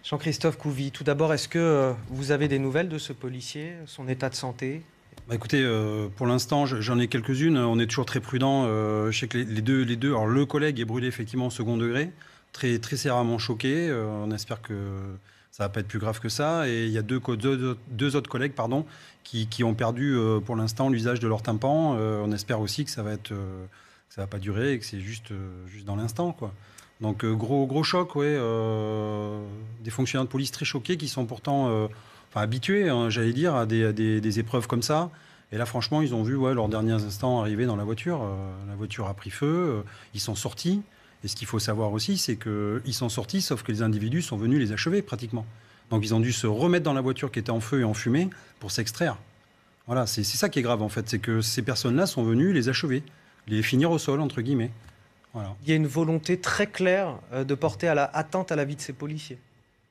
Jean-Christophe Couvi, tout d'abord, est-ce que vous avez des nouvelles de ce policier, son état de santé? Bah écoutez, pour l'instant, j'en ai quelques-unes. On est toujours très prudent. Je sais que les deux, alors le collègue est brûlé effectivement au second degré, très, très sévèrement choqué. On espère que ça va pas être plus grave que ça. Et il y a deux autres collègues, pardon, qui ont perdu pour l'instant l'usage de leur tympan. On espère aussi que ça va être, que ça va pas durer et que c'est juste dans l'instant, quoi. Donc gros choc, ouais. Des fonctionnaires de police très choqués qui sont pourtant habitués, hein, j'allais dire, à des épreuves comme ça. Et là, franchement, ils ont vu leurs derniers instants arriver dans la voiture. La voiture a pris feu, ils sont sortis. Et ce qu'il faut savoir aussi, c'est qu'ils sont sortis, sauf que les individus sont venus les achever pratiquement. Donc ils ont dû se remettre dans la voiture qui était en feu et en fumée pour s'extraire. Voilà, c'est ça qui est grave en fait, c'est que ces personnes-là sont venues les achever, les finir au sol, entre guillemets. Voilà. Il y a une volonté très claire de porter atteinte à la vie de ces policiers.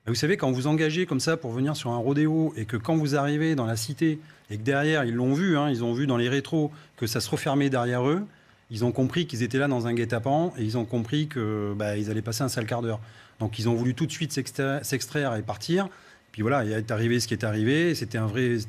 Vous savez, quand vous engagez comme ça pour venir sur un rodéo et que quand vous arrivez dans la cité et que derrière, ils l'ont vu, hein, ils ont vu dans les rétros que ça se refermait derrière eux, ils ont compris qu'ils étaient là dans un guet-apens et ils ont compris qu'ils allaient passer un sale quart d'heure. Donc ils ont voulu tout de suite s'extraire et partir. Puis voilà, il est arrivé ce qui est arrivé,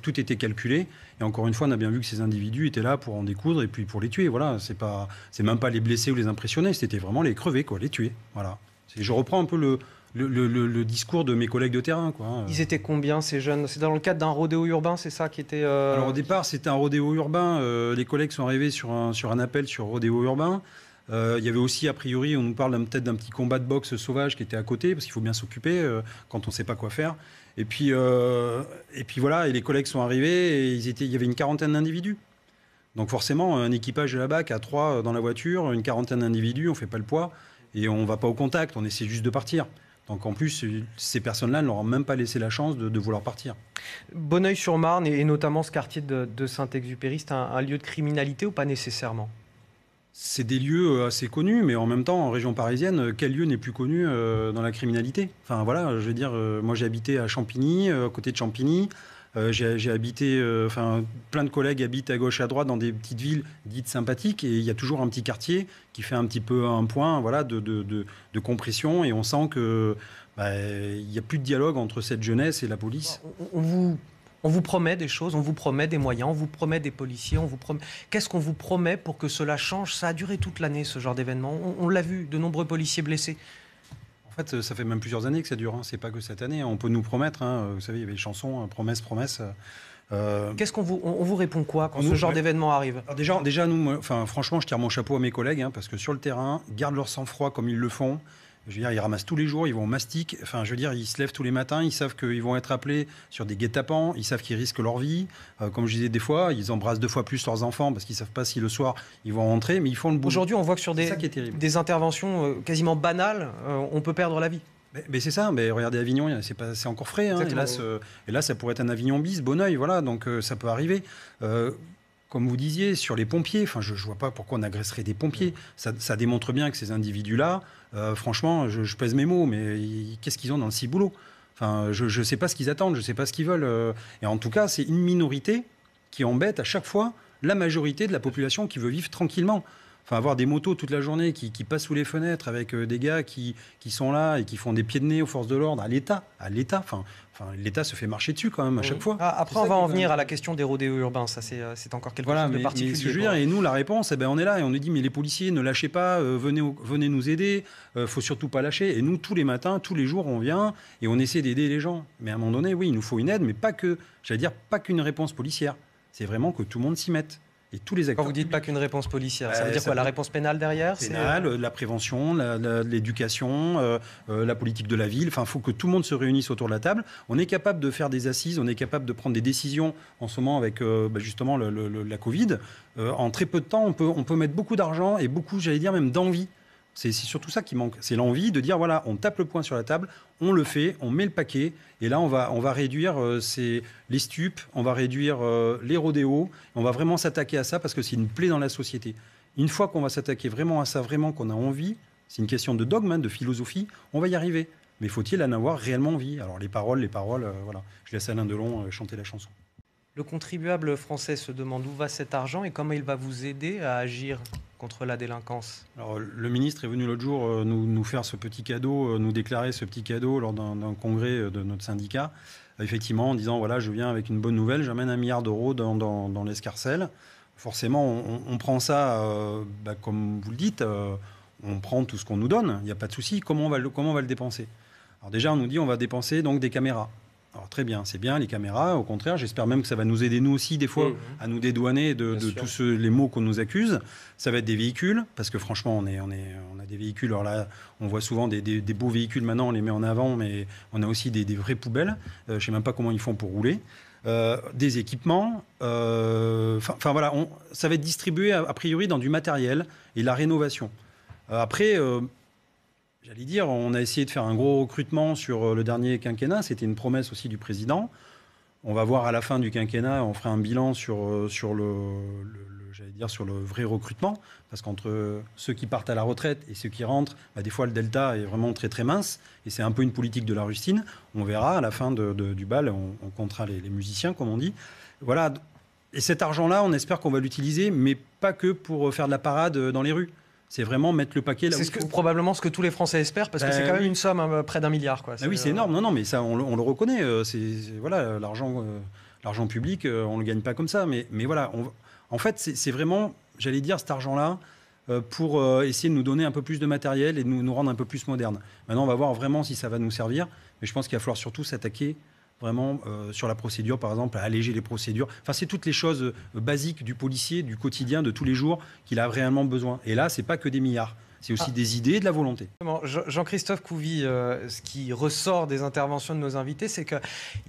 tout était calculé. Et encore une fois, on a bien vu que ces individus étaient là pour en découdre et puis pour les tuer. Voilà, c'est même pas les blesser ou les impressionner, c'était vraiment les crever, quoi, les tuer. Voilà. Je reprends un peu le discours de mes collègues de terrain, quoi. Ils étaient combien, ces jeunes? C'est dans le cadre d'un rodéo urbain, c'est ça qui était... Alors au départ, c'était un rodéo urbain. Les collègues sont arrivés sur un appel sur rodéo urbain. Il y avait aussi, a priori, on nous parle peut-être d'un petit combat de boxe sauvage qui était à côté, parce qu'il faut bien s'occuper quand on ne sait pas quoi faire. Et puis voilà, et les collègues sont arrivés et il y avait une quarantaine d'individus. Donc forcément, un équipage de la BAC à 3 dans la voiture, une quarantaine d'individus, on ne fait pas le poids et on ne va pas au contact, on essaie juste de partir. Donc en plus, ces personnes-là ne leur ont même pas laissé la chance de vouloir partir. Bonneuil-sur-Marne et notamment ce quartier de Saint-Exupéry, c'est un lieu de criminalité ou pas nécessairement? C'est des lieux assez connus, mais en même temps, en région parisienne, quel lieu n'est plus connu dans la criminalité? Enfin voilà, je veux dire, moi j'ai habité à Champigny, à côté de Champigny. J'ai habité, plein de collègues habitent à gauche et à droite dans des petites villes dites sympathiques, et il y a toujours un petit quartier qui fait un petit peu un point, voilà, de compression, et on sent que il n'y a plus de dialogue entre cette jeunesse et la police. On vous promet des choses, on vous promet des moyens, on vous promet des policiers, on vous promet... Qu'est-ce qu'on vous promet pour que cela change? Ça a duré toute l'année, ce genre d'événement. On l'a vu, de nombreux policiers blessés. En fait, ça fait même plusieurs années que ça dure. Hein. C'est pas que cette année. On peut nous promettre. Hein. Vous savez, il y avait les chansons promesse, promesse. Qu'est-ce qu'on vous répond quoi quand ce genre d'événement arrive? Alors déjà, nous, franchement, je tire mon chapeau à mes collègues, hein, parce que sur le terrain, ils gardent leur sang-froid comme ils le font. Je veux dire, ils ramassent tous les jours, ils vont au mastic. Enfin, je veux dire, ils se lèvent tous les matins, ils savent qu'ils vont être appelés sur des guet-apens, ils savent qu'ils risquent leur vie. Comme je disais, des fois, ils embrassent 2 fois plus leurs enfants parce qu'ils savent pas si le soir ils vont rentrer, mais ils font le boulot. Aujourd'hui, on voit que sur des interventions quasiment banales, on peut perdre la vie. Mais c'est ça, mais regardez Avignon, c'est encore frais. Hein, et là, ça pourrait être un Avignon bis, Bonneuil, voilà, donc ça peut arriver. Comme vous disiez, sur les pompiers, je ne vois pas pourquoi on agresserait des pompiers. Ça démontre bien que ces individus-là, franchement, je pèse mes mots, mais qu'est-ce qu'ils ont dans le ciboulot? Je ne sais pas ce qu'ils attendent, je ne sais pas ce qu'ils veulent. Et en tout cas, c'est une minorité qui embête à chaque fois la majorité de la population qui veut vivre tranquillement. Avoir des motos toute la journée qui passent sous les fenêtres avec des gars qui sont là et qui font des pieds de nez aux forces de l'ordre, à l'État. L'État se fait marcher dessus quand même à chaque fois. Après, on va en venir à la question des rodéos urbains. Ça, c'est encore quelque chose de particulier. Mais ce que je veux dire, et nous, la réponse, on est là et on nous dit, mais les policiers, ne lâchez pas, venez nous aider, faut surtout pas lâcher. Et nous, tous les matins, tous les jours, on vient et on essaie d'aider les gens. Mais à un moment donné, oui, il nous faut une aide, mais pas qu'une réponse policière. C'est vraiment que tout le monde s'y mette. Et tous les acteurs. Quand vous dites pas qu'une réponse policière, ça veut dire quoi? La réponse pénale derrière? Pénale, la prévention, l'éducation, la politique de la ville. Il faut que tout le monde se réunisse autour de la table. On est capable de faire des assises, on est capable de prendre des décisions en ce moment avec justement la Covid. En très peu de temps, on peut mettre beaucoup d'argent et beaucoup, j'allais dire, même d'envie. C'est surtout ça qui manque. C'est l'envie de dire, voilà, on tape le poing sur la table, on le fait, on met le paquet, et là, on va réduire les stupes, on va réduire les rodéos, on va vraiment s'attaquer à ça parce que c'est une plaie dans la société. Une fois qu'on va s'attaquer vraiment à ça, vraiment qu'on a envie, c'est une question de dogme, hein, de philosophie, on va y arriver. Mais faut-il en avoir réellement envie? Alors les paroles, voilà. Je laisse Alain Delon chanter la chanson. Le contribuable français se demande où va cet argent et comment il va vous aider à agir contre la délinquance? Alors, le ministre est venu l'autre jour nous faire ce petit cadeau, nous déclarer ce petit cadeau lors d'un congrès de notre syndicat, effectivement en disant voilà, je viens avec une bonne nouvelle, j'amène 1 milliard d'euros dans l'escarcelle. Forcément, on prend ça, comme vous le dites, on prend tout ce qu'on nous donne, il n'y a pas de souci. Comment on va le dépenser? Alors déjà, on nous dit on va dépenser donc des caméras. Alors très bien, c'est bien les caméras, au contraire, j'espère même que ça va nous aider nous aussi des fois à nous dédouaner de tous les mots qu'on nous accuse. Ça va être des véhicules, parce que franchement on a des véhicules, alors là on voit souvent des beaux véhicules maintenant, on les met en avant, mais on a aussi des vraies poubelles, je ne sais même pas comment ils font pour rouler. Des équipements, voilà, ça va être distribué a priori dans du matériel et la rénovation. Après... J'allais dire, on a essayé de faire un gros recrutement sur le dernier quinquennat. C'était une promesse aussi du président. On va voir à la fin du quinquennat, on fera un bilan sur le vrai recrutement. Parce qu'entre ceux qui partent à la retraite et ceux qui rentrent, des fois le delta est vraiment très très mince. Et c'est un peu une politique de la rustine. On verra à la fin du bal, on comptera les musiciens, comme on dit. Voilà. Et cet argent-là, on espère qu'on va l'utiliser, mais pas que pour faire de la parade dans les rues. C'est vraiment mettre le paquet là où il faut. Probablement ce que tous les Français espèrent, parce que c'est quand même une somme près d'1 milliard. Quoi. Oui, c'est énorme. Non, mais ça, on le reconnaît. Voilà, l'argent public, on ne le gagne pas comme ça. Mais voilà, en fait, c'est vraiment, j'allais dire, cet argent-là pour essayer de nous donner un peu plus de matériel et de nous rendre un peu plus modernes. Maintenant, on va voir vraiment si ça va nous servir. Mais je pense qu'il va falloir surtout s'attaquer vraiment sur la procédure, par exemple, à alléger les procédures. Enfin, c'est toutes les choses basiques du policier, du quotidien, de tous les jours, qu'il a réellement besoin. Et là, c'est pas que des milliards. C'est aussi des idées et de la volonté. Jean-Christophe Couvi, ce qui ressort des interventions de nos invités, c'est qu'il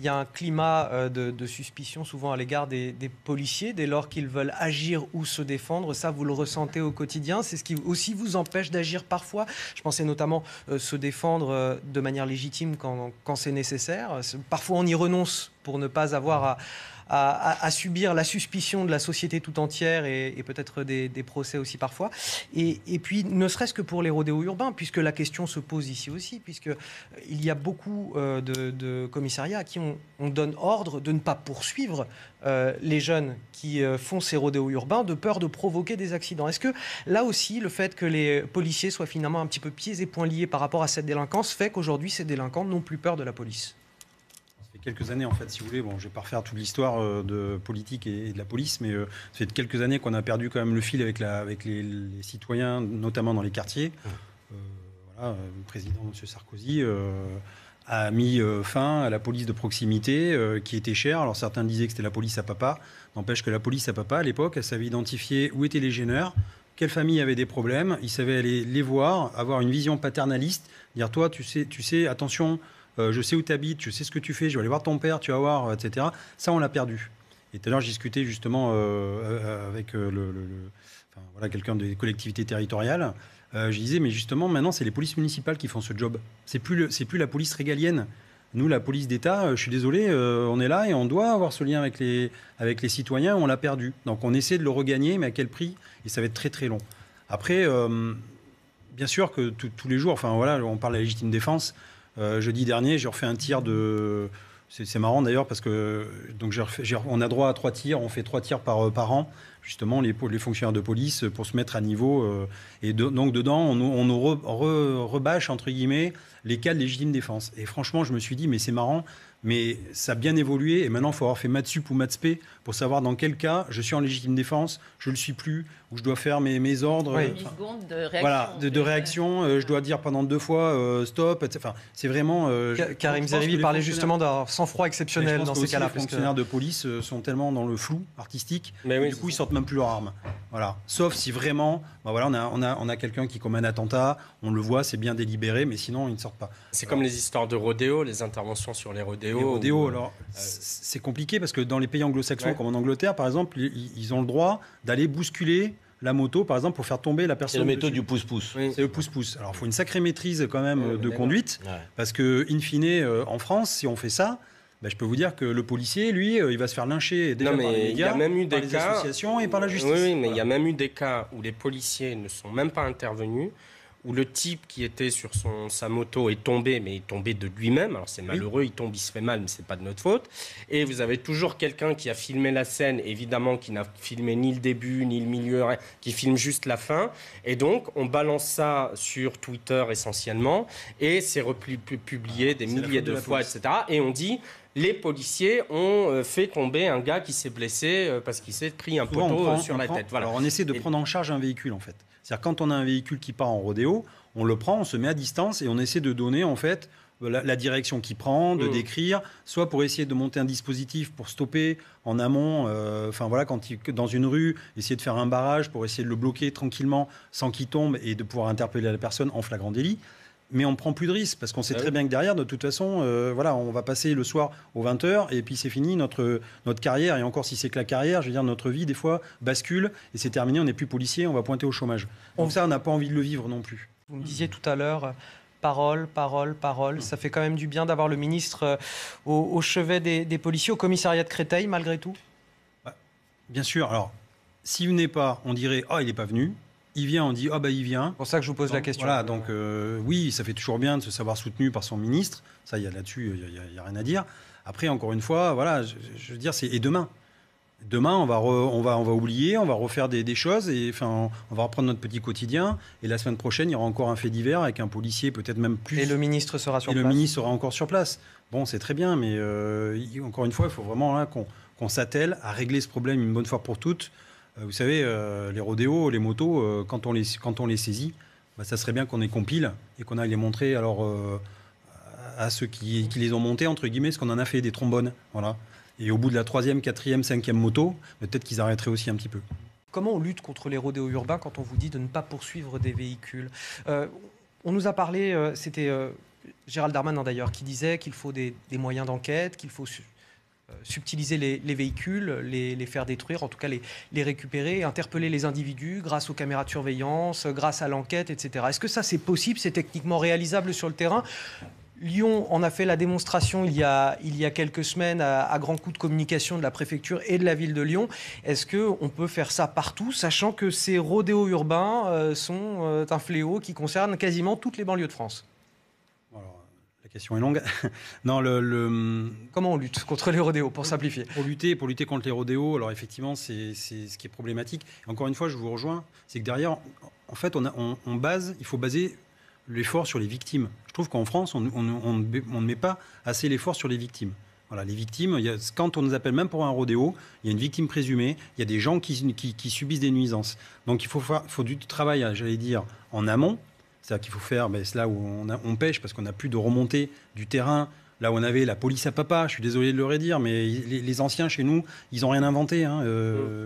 y a un climat de suspicion souvent à l'égard des policiers, dès lors qu'ils veulent agir ou se défendre. Ça, vous le ressentez au quotidien. C'est ce qui aussi vous empêche d'agir parfois. Je pensais notamment se défendre de manière légitime quand c'est nécessaire. Parfois, on y renonce pour ne pas avoir à subir la suspicion de la société tout entière et peut-être des procès aussi parfois. Et puis, ne serait-ce que pour les rodéos urbains, puisque la question se pose ici aussi, puisqu'il y a beaucoup de commissariats à qui on donne ordre de ne pas poursuivre les jeunes qui font ces rodéos urbains de peur de provoquer des accidents. Est-ce que là aussi, le fait que les policiers soient finalement un petit peu pieds et poings liés par rapport à cette délinquance fait qu'aujourd'hui, ces délinquants n'ont plus peur de la police? Quelques années, en fait, si vous voulez. Bon, je ne vais pas refaire toute l'histoire de politique et de la police, mais ça fait quelques années qu'on a perdu quand même le fil avec les citoyens, notamment dans les quartiers. Voilà, le président, M. Sarkozy, a mis fin à la police de proximité qui était chère. Alors certains disaient que c'était la police à papa. N'empêche que la police à papa, à l'époque, elle savait identifier où étaient les gêneurs, quelle famille avait des problèmes. Il savait aller les voir, avoir une vision paternaliste, dire toi, tu sais, attention. Je sais où tu habites, je sais ce que tu fais, je vais aller voir ton père, tu vas voir, etc. Ça, on l'a perdu. Et tout à l'heure, je discutais justement avec quelqu'un des collectivités territoriales. Je disais, mais justement, maintenant, c'est les polices municipales qui font ce job. C'est plus la police régalienne. Nous, la police d'État, je suis désolé, on est là et on doit avoir ce lien avec les citoyens. On l'a perdu. Donc, on essaie de le regagner, mais à quel prix? Et ça va être très, très long. Après, bien sûr que tous les jours, on parle de la légitime défense. Jeudi dernier, j'ai refait un tir de... C'est marrant d'ailleurs parce que donc on a droit à 3 tirs, on fait 3 tirs par an, justement les fonctionnaires de police pour se mettre à niveau. Donc dedans, on nous rebâche, entre guillemets, les cas de légitime défense. Et franchement, je me suis dit, mais c'est marrant, mais ça a bien évolué et maintenant, il faut avoir fait maths sup ou maths spé pour savoir dans quel cas je suis en légitime défense, je ne le suis plus, ou je dois faire mes ordres. Oui. 10 secondes de réaction. Voilà, de réaction, je dois dire pendant 2 fois stop, etc. Enfin, c'est vraiment... Karim Zeribi parlait justement d'un sang-froid exceptionnel dans ces cas-là. Les fonctionnaires de police sont tellement dans le flou artistique, du coup, ils sortent même plus leurs armes. Voilà. Sauf si vraiment, on a quelqu'un qui commet un attentat, on le voit, c'est bien délibéré, mais sinon, ils ne sortent pas. C'est comme les histoires de rodéo, les interventions sur les rodéos. Les rodéos, alors, c'est compliqué parce que dans les pays anglo-saxons, comme en Angleterre, par exemple, ils ont le droit d'aller bousculer la moto, par exemple, pour faire tomber la personne. C'est la méthode du pouce-pouce. Oui. C'est le pouce-pouce. Alors, il faut une sacrée maîtrise quand même de conduite, parce que, in fine, en France, si on fait ça, je peux vous dire que le policier, lui, il va se faire lyncher déjà par les médias, par les associations et par la justice. Oui, mais il y a même eu des cas où les policiers ne sont même pas intervenus, où le type qui était sur sa moto est tombé, mais il est tombé de lui-même. Alors c'est malheureux, il tombe, il se fait mal, mais c'est pas de notre faute. Et vous avez toujours quelqu'un qui a filmé la scène, évidemment, qui n'a filmé ni le début, ni le milieu, rien, qui filme juste la fin. Et donc, on balance ça sur Twitter essentiellement, et c'est publié des milliers de fois, etc. Et on dit... Les policiers ont fait tomber un gars qui s'est blessé parce qu'il s'est pris un poteau sur la tête. Voilà. Alors on essaie de prendre en charge un véhicule en fait. C'est-à-dire quand on a un véhicule qui part en rodéo, on le prend, on se met à distance et on essaie de donner en fait la direction qu'il prend, de décrire, soit pour essayer de monter un dispositif pour stopper en amont, quand dans une rue, essayer de faire un barrage pour essayer de le bloquer tranquillement sans qu'il tombe et de pouvoir interpeller la personne en flagrant délit. Mais on ne prend plus de risques parce qu'on sait très bien que derrière, de toute façon, on va passer le soir aux 20h et puis c'est fini notre carrière. Et encore, si c'est que la carrière, je veux dire, notre vie, des fois, bascule et c'est terminé, on n'est plus policier, on va pointer au chômage. Donc ça, on n'a pas envie de le vivre non plus. Vous me disiez tout à l'heure, parole. Ça fait quand même du bien d'avoir le ministre au chevet des policiers, au commissariat de Créteil, malgré tout. Bien sûr. Alors, s'il venait pas, on dirait « Ah, il n'est pas venu ». Il vient, on dit « Ah, il vient ». C'est pour ça que je vous pose la question. Voilà, donc oui, ça fait toujours bien de se savoir soutenu par son ministre. Ça, là-dessus, il y a rien à dire. Après, encore une fois, voilà, je veux dire, et demain. Demain, on va oublier, on va refaire des choses, et on va reprendre notre petit quotidien. Et la semaine prochaine, il y aura encore un fait divers avec un policier, peut-être même plus. Et le ministre sera sur place. Et le ministre sera encore sur place. Bon, c'est très bien, mais encore une fois, il faut vraiment qu'on s'attelle à régler ce problème une bonne fois pour toutes. Vous savez, les rodéos, les motos, quand on les saisit, ça serait bien qu'on les compile et qu'on aille les montrer à ceux qui les ont montés, entre guillemets, ce qu'on en a fait, des trombones. Voilà. Et au bout de la 3e, 4e, 5e moto, peut-être qu'ils arrêteraient aussi un petit peu. Comment on lutte contre les rodéos urbains quand on vous dit de ne pas poursuivre des véhicules ? On nous a parlé, c'était Gérald Darmanin d'ailleurs, qui disait qu'il faut des moyens d'enquête, qu'il faut subtiliser les véhicules, les faire détruire, en tout cas les récupérer, interpeller les individus grâce aux caméras de surveillance, grâce à l'enquête, etc. Est-ce que ça c'est possible, c'est techniquement réalisable sur le terrain ? Lyon en a fait la démonstration il y a quelques semaines à grands coups de communication de la préfecture et de la ville de Lyon. Est-ce qu'on peut faire ça partout, sachant que ces rodéos urbains sont un fléau qui concerne quasiment toutes les banlieues de France ? Alors, la question est longue. Non, Comment on lutte contre les rodéos, pour simplifier ? Pour lutter contre les rodéos, alors effectivement, c'est ce qui est problématique. Encore une fois, je vous rejoins, c'est que derrière, en fait, il faut baser l'effort sur les victimes. Je trouve qu'en France, on ne met pas assez l'effort sur les victimes. Voilà, les victimes, quand on nous appelle même pour un rodéo, il y a une victime présumée, il y a des gens qui subissent des nuisances. Donc il faut du travail, j'allais dire, en amont. C'est-à-dire qu'il faut faire, c'est là où on pêche, parce qu'on n'a plus de remontée du terrain. Là où on avait la police à papa, je suis désolé de le redire, mais les anciens chez nous, ils n'ont rien inventé.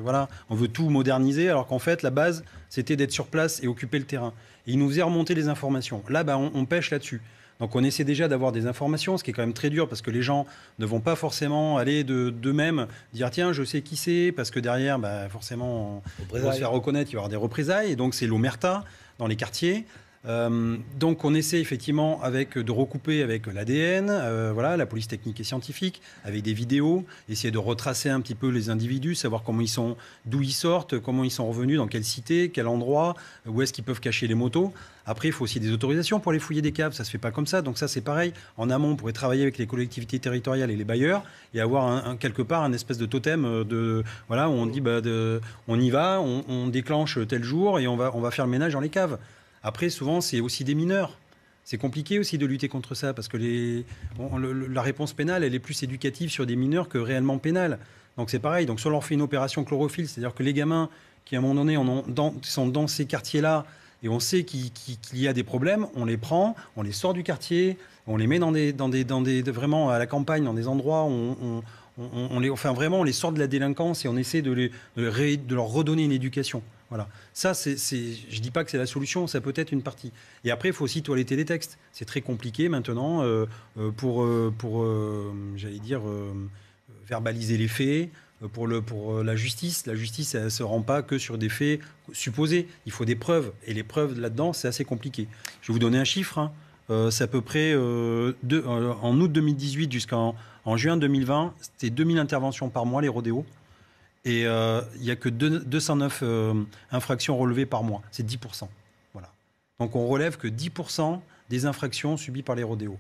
Voilà, on veut tout moderniser, alors qu'en fait, la base, c'était d'être sur place et occuper le terrain. Et ils nous faisaient remonter les informations. Là, on pêche là-dessus. Donc on essaie déjà d'avoir des informations, ce qui est quand même très dur, parce que les gens ne vont pas forcément aller d'eux-mêmes dire « Tiens, je sais qui c'est », parce que derrière, forcément, on va se faire reconnaître, il va y avoir des représailles. Et donc c'est l'omerta dans les quartiers. Donc on essaie effectivement de recouper avec l'ADN, la police technique et scientifique, avec des vidéos, essayer de retracer un petit peu les individus, savoir d'où ils sortent, comment ils sont revenus, dans quelle cité, quel endroit, où est-ce qu'ils peuvent cacher les motos. Après, il faut aussi des autorisations pour aller fouiller des caves, ça se fait pas comme ça. Donc ça, c'est pareil. En amont, on pourrait travailler avec les collectivités territoriales et les bailleurs et avoir quelque part un espèce de totem où on dit on y va, on déclenche tel jour et on va faire le ménage dans les caves. Après, souvent, c'est aussi des mineurs. C'est compliqué aussi de lutter contre ça parce que la réponse pénale, elle est plus éducative sur des mineurs que réellement pénale. Donc c'est pareil. Donc soit on leur fait une opération chlorophylle, c'est-à-dire que les gamins qui, à un moment donné, sont dans ces quartiers-là et on sait qu'il y a des problèmes, on les prend, on les sort du quartier, on les met vraiment à la campagne, dans des endroits où on les sort de la délinquance et on essaie de leur redonner une éducation. Voilà. Ça, je ne dis pas que c'est la solution, ça peut être une partie. Et après, il faut aussi toiletter les textes. C'est très compliqué maintenant pour verbaliser les faits. Pour la justice, elle ne se rend pas que sur des faits supposés. Il faut des preuves. Et les preuves là-dedans, c'est assez compliqué. Je vais vous donner un chiffre. C'est à peu près, en août 2018 jusqu'en juin 2020, c'était 2000 interventions par mois, les rodéos. Et il n'y a que 209 infractions relevées par mois. C'est 10%. Voilà. Donc on relève que 10% des infractions subies par les rodéos.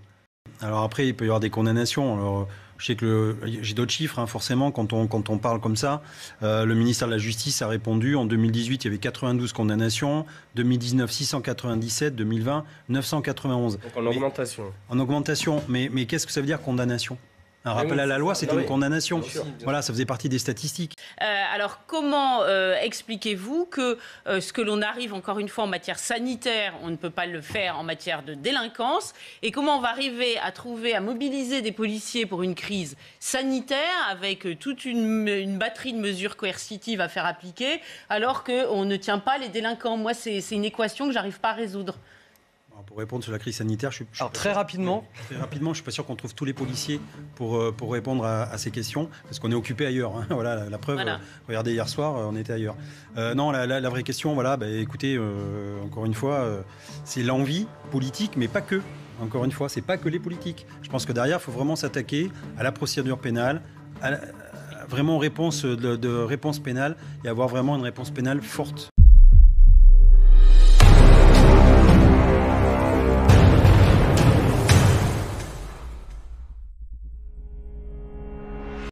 Alors après, il peut y avoir des condamnations. Alors, je sais que j'ai d'autres chiffres, forcément, quand on parle comme ça. Le ministère de la Justice a répondu. En 2018, il y avait 92 condamnations. 2019, 697. 2020, 991. Donc en augmentation. En augmentation. Mais qu'est-ce que ça veut dire, condamnation ? Un rappel à la loi, c'est une condamnation. Voilà, ça faisait partie des statistiques. Alors, comment expliquez-vous que ce que l'on arrive, encore une fois, en matière sanitaire, on ne peut pas le faire en matière de délinquance, et comment on va arriver à mobiliser des policiers pour une crise sanitaire avec toute une batterie de mesures coercitives à faire appliquer, alors qu'on ne tient pas les délinquants? Moi, c'est une équation que j'arrive pas à résoudre. Pour répondre sur la crise sanitaire, très rapidement, je suis pas sûr qu'on trouve tous les policiers pour répondre à ces questions, parce qu'on est occupé ailleurs. Voilà, la preuve. Voilà. Regardez, hier soir, on était ailleurs. Non, la vraie question, voilà, écoutez, encore une fois, c'est l'envie politique, mais pas que. Encore une fois, c'est pas que les politiques. Je pense que derrière, il faut vraiment s'attaquer à la procédure pénale, vraiment réponse pénale, et avoir vraiment une réponse pénale forte.